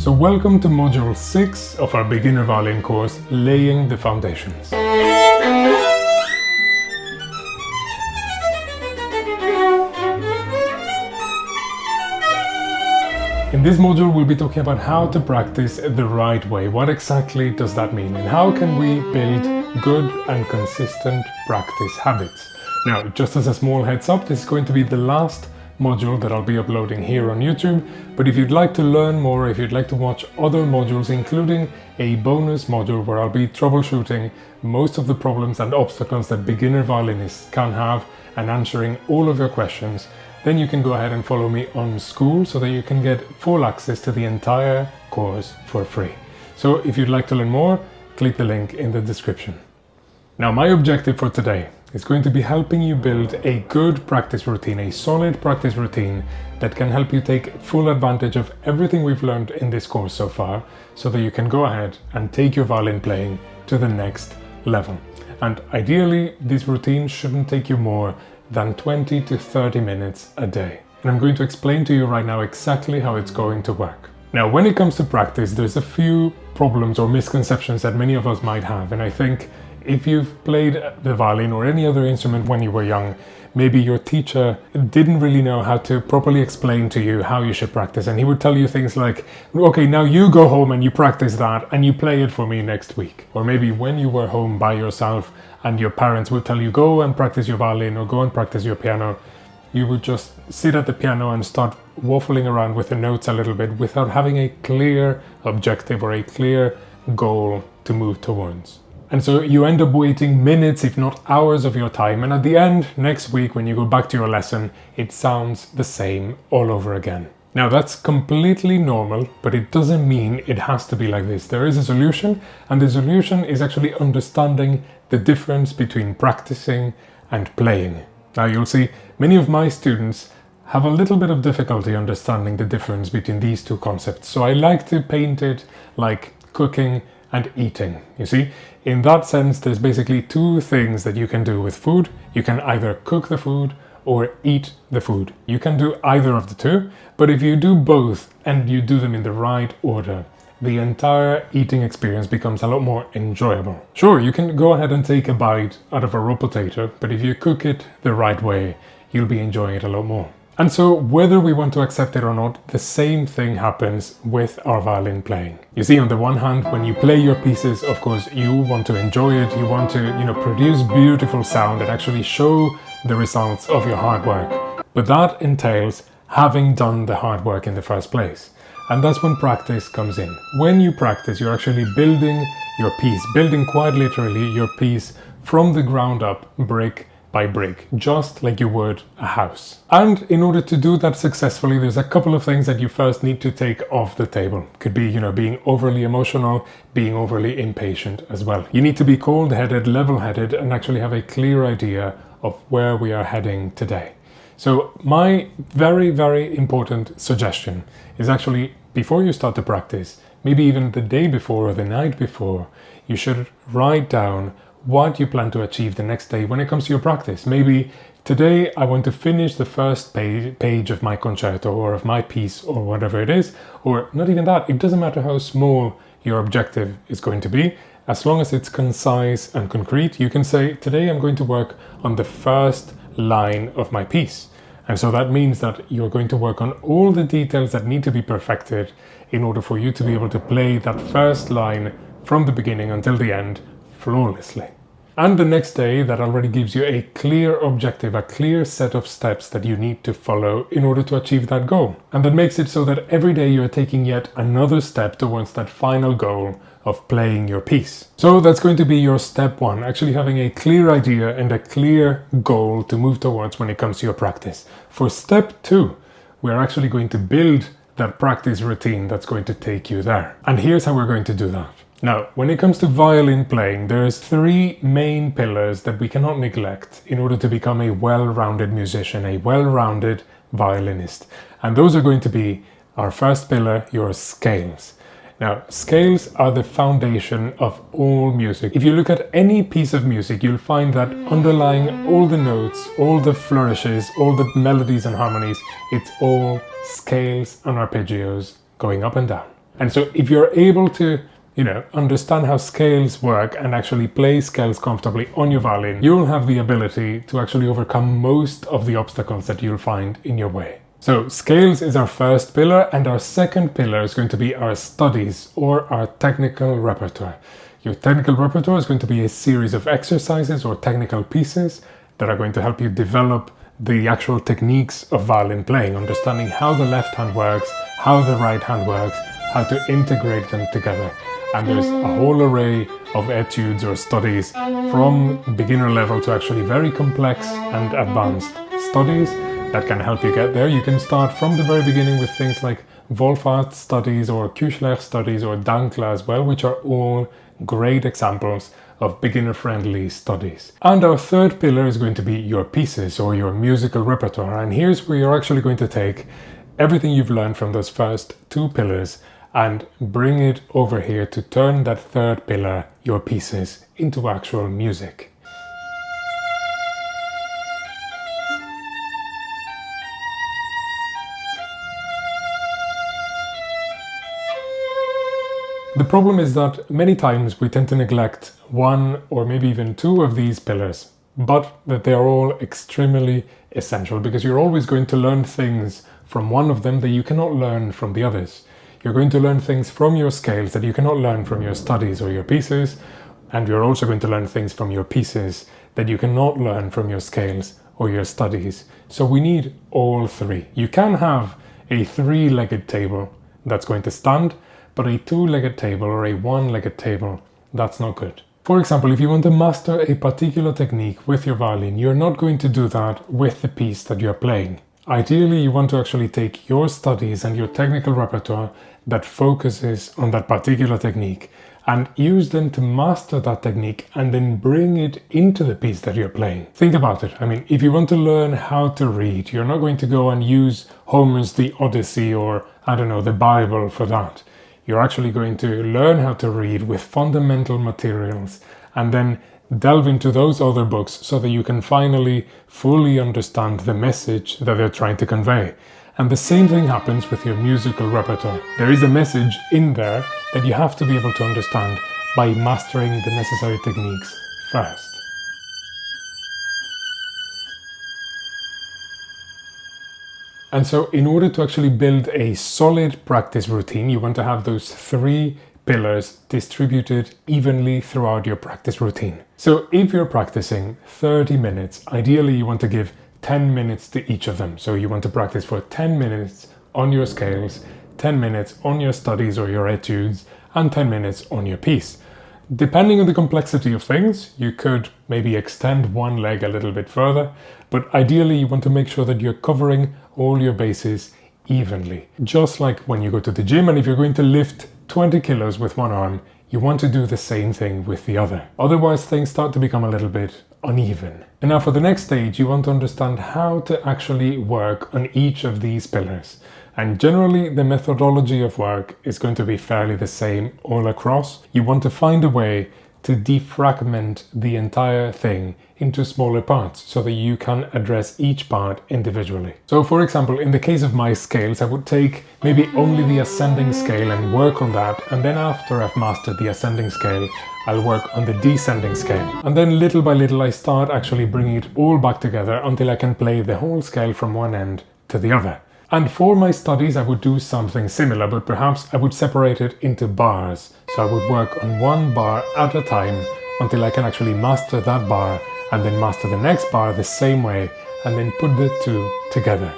So welcome to Module 6 of our beginner violin course, Laying the Foundations. In this module we'll be talking about how to practice the right way. What exactly does that mean? And how can we build good and consistent practice habits? Now, just as a small heads up, this is going to be the last module that I'll be uploading here on YouTube, but if you'd like to learn more, if you'd like to watch other modules, including a bonus module where I'll be troubleshooting most of the problems and obstacles that beginner violinists can have and answering all of your questions, then you can go ahead and follow me on School so that you can get full access to the entire course for free. So if you'd like to learn more, click the link in the description. Now, my objective for today is going to be helping you build a good practice routine, a solid practice routine that can help you take full advantage of everything we've learned in this course so far, so that you can go ahead and take your violin playing to the next level. And ideally, this routine shouldn't take you more than 20 to 30 minutes a day. And I'm going to explain to you right now exactly how it's going to work. Now, when it comes to practice, there's a few problems or misconceptions that many of us might have, and I think if you've played the violin or any other instrument when you were young, maybe your teacher didn't really know how to properly explain to you how you should practice, and he would tell you things like, okay, now you go home and you practice that and you play it for me next week. Or maybe when you were home by yourself and your parents would tell you, go and practice your violin or go and practice your piano, you would just sit at the piano and start waffling around with the notes a little bit without having a clear objective or a clear goal to move towards. And so you end up waiting minutes, if not hours of your time, and at the end, next week, when you go back to your lesson, it sounds the same all over again. Now, that's completely normal, but it doesn't mean it has to be like this. There is a solution, and the solution is actually understanding the difference between practicing and playing. Now, you'll see many of my students have a little bit of difficulty understanding the difference between these two concepts. So I like to paint it like cooking and eating. You see, in that sense, there's basically two things that you can do with food. You can either cook the food or eat the food. You can do either of the two, but if you do both and you do them in the right order, the entire eating experience becomes a lot more enjoyable. Sure, you can go ahead and take a bite out of a raw potato, but if you cook it the right way, you'll be enjoying it a lot more. And so, whether we want to accept it or not, the same thing happens with our violin playing. You see, on the one hand, when you play your pieces, of course, you want to enjoy it, you want to, produce beautiful sound and actually show the results of your hard work. But that entails having done the hard work in the first place. And that's when practice comes in. When you practice, you're actually building your piece, building quite literally your piece from the ground up, brick by brick, just like you would a house. And in order to do that successfully, there's a couple of things that you first need to take off the table. Could be, being overly emotional, being overly impatient as well. You need to be cold-headed, level-headed, and actually have a clear idea of where we are heading today. So my very, very important suggestion is actually, before you start to practice, maybe even the day before or the night before, you should write down what you plan to achieve the next day when it comes to your practice. Maybe today I want to finish the first page of my concerto or of my piece or whatever it is, or not even that. It doesn't matter how small your objective is going to be, as long as it's concise and concrete. You can say, today I'm going to work on the first line of my piece. And so that means that you're going to work on all the details that need to be perfected in order for you to be able to play that first line from the beginning until the end flawlessly. And the next day, that already gives you a clear objective, a clear set of steps that you need to follow in order to achieve that goal. And that makes it so that every day you're taking yet another step towards that final goal of playing your piece. So that's going to be your step one, actually having a clear idea and a clear goal to move towards when it comes to your practice. For step two, we're actually going to build that practice routine that's going to take you there. And here's how we're going to do that. Now, when it comes to violin playing, there's three main pillars that we cannot neglect in order to become a well-rounded musician, a well-rounded violinist. And those are going to be our first pillar, your scales. Now, scales are the foundation of all music. If you look at any piece of music, you'll find that underlying all the notes, all the flourishes, all the melodies and harmonies, it's all scales and arpeggios going up and down. And so if you're able to, understand how scales work and actually play scales comfortably on your violin, you'll have the ability to actually overcome most of the obstacles that you'll find in your way. So scales is our first pillar, and our second pillar is going to be our studies or our technical repertoire. Your technical repertoire is going to be a series of exercises or technical pieces that are going to help you develop the actual techniques of violin playing, understanding how the left hand works, how the right hand works, how to integrate them together. And there's a whole array of etudes or studies from beginner level to actually very complex and advanced studies that can help you get there. You can start from the very beginning with things like Wolfart studies or Küchler studies or Dankler as well, which are all great examples of beginner-friendly studies. And our third pillar is going to be your pieces or your musical repertoire. And here's where you're actually going to take everything you've learned from those first two pillars and bring it over here to turn that third pillar, your pieces, into actual music. The problem is that many times we tend to neglect one or maybe even two of these pillars, but that they are all extremely essential, because you're always going to learn things from one of them that you cannot learn from the others. You're going to learn things from your scales that you cannot learn from your studies or your pieces, and you're also going to learn things from your pieces that you cannot learn from your scales or your studies. So we need all three. You can have a three-legged table that's going to stand, but a two-legged table or a one-legged table, that's not good. For example, if you want to master a particular technique with your violin, you're not going to do that with the piece that you're playing. Ideally, you want to actually take your studies and your technical repertoire that focuses on that particular technique and use them to master that technique and then bring it into the piece that you're playing. Think about it. I mean, if you want to learn how to read, you're not going to go and use Homer's The Odyssey or, the Bible for that. You're actually going to learn how to read with fundamental materials and then delve into those other books so that you can finally fully understand the message that they're trying to convey. And the same thing happens with your musical repertoire. There is a message in there that you have to be able to understand by mastering the necessary techniques first. And so in order to actually build a solid practice routine, you want to have those three pillars distributed evenly throughout your practice routine. So if you're practicing 30 minutes, ideally you want to give 10 minutes to each of them. So you want to practice for 10 minutes on your scales, 10 minutes on your studies or your etudes, and 10 minutes on your piece. Depending on the complexity of things, you could maybe extend one leg a little bit further, but ideally you want to make sure that you're covering all your bases evenly. Just like when you go to the gym, and if you're going to lift 20 kilos with one arm, you want to do the same thing with the other. Otherwise, things start to become a little bit uneven. And now for the next stage, you want to understand how to actually work on each of these pillars. And generally, the methodology of work is going to be fairly the same all across. You want to find a way to defragment the entire thing into smaller parts so that you can address each part individually. So for example, in the case of my scales, I would take maybe only the ascending scale and work on that, and then after I've mastered the ascending scale, I'll work on the descending scale. And then little by little I start actually bringing it all back together until I can play the whole scale from one end to the other. And for my studies I would do something similar, but perhaps I would separate it into bars. So I would work on one bar at a time until I can actually master that bar, and then master the next bar the same way, and then put the two together,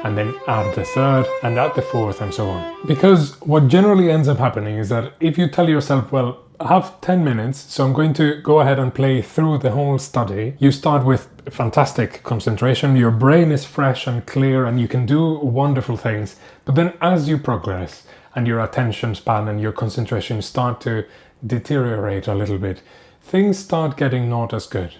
and then add the third and add the fourth and so on. Because what generally ends up happening is that if you tell yourself, well, I have 10 minutes, so I'm going to go ahead and play through the whole study. You start with fantastic concentration, your brain is fresh and clear and you can do wonderful things. But then as you progress and your attention span and your concentration start to deteriorate a little bit, things start getting not as good.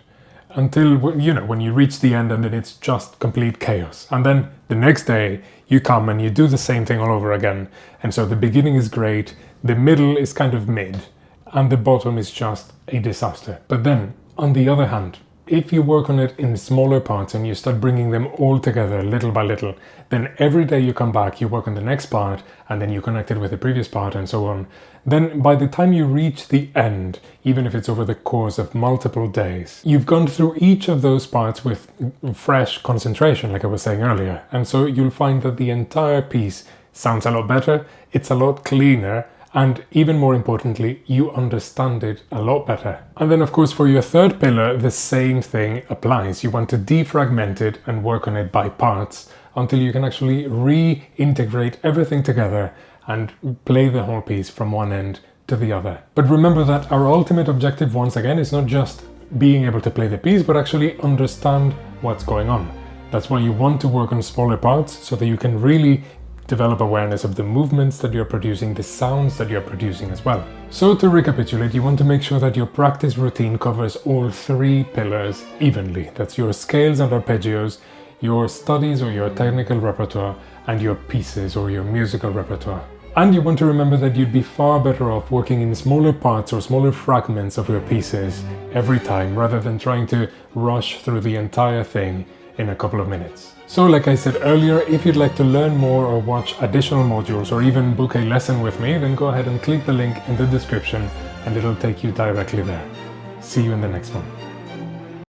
Until, when you reach the end and then it's just complete chaos. And then the next day you come and you do the same thing all over again. And so the beginning is great, the middle is kind of mid, and the bottom is just a disaster. But then, on the other hand, if you work on it in smaller parts and you start bringing them all together little by little, then every day you come back, you work on the next part, and then you connect it with the previous part and so on. Then by the time you reach the end, even if it's over the course of multiple days, you've gone through each of those parts with fresh concentration, like I was saying earlier. And so you'll find that the entire piece sounds a lot better, it's a lot cleaner, and even more importantly, you understand it a lot better. And then of course for your third pillar, the same thing applies. You want to defragment it and work on it by parts until you can actually reintegrate everything together and play the whole piece from one end to the other. But remember that our ultimate objective, once again, is not just being able to play the piece, but actually understand what's going on. That's why you want to work on smaller parts, so that you can really develop awareness of the movements that you're producing, the sounds that you're producing as well. So to recapitulate, you want to make sure that your practice routine covers all three pillars evenly. That's your scales and arpeggios, your studies or your technical repertoire, and your pieces or your musical repertoire. And you want to remember that you'd be far better off working in smaller parts or smaller fragments of your pieces every time, rather than trying to rush through the entire thing in a couple of minutes. So like I said earlier, if you'd like to learn more or watch additional modules or even book a lesson with me, then go ahead and click the link in the description and it'll take you directly there. See you in the next one.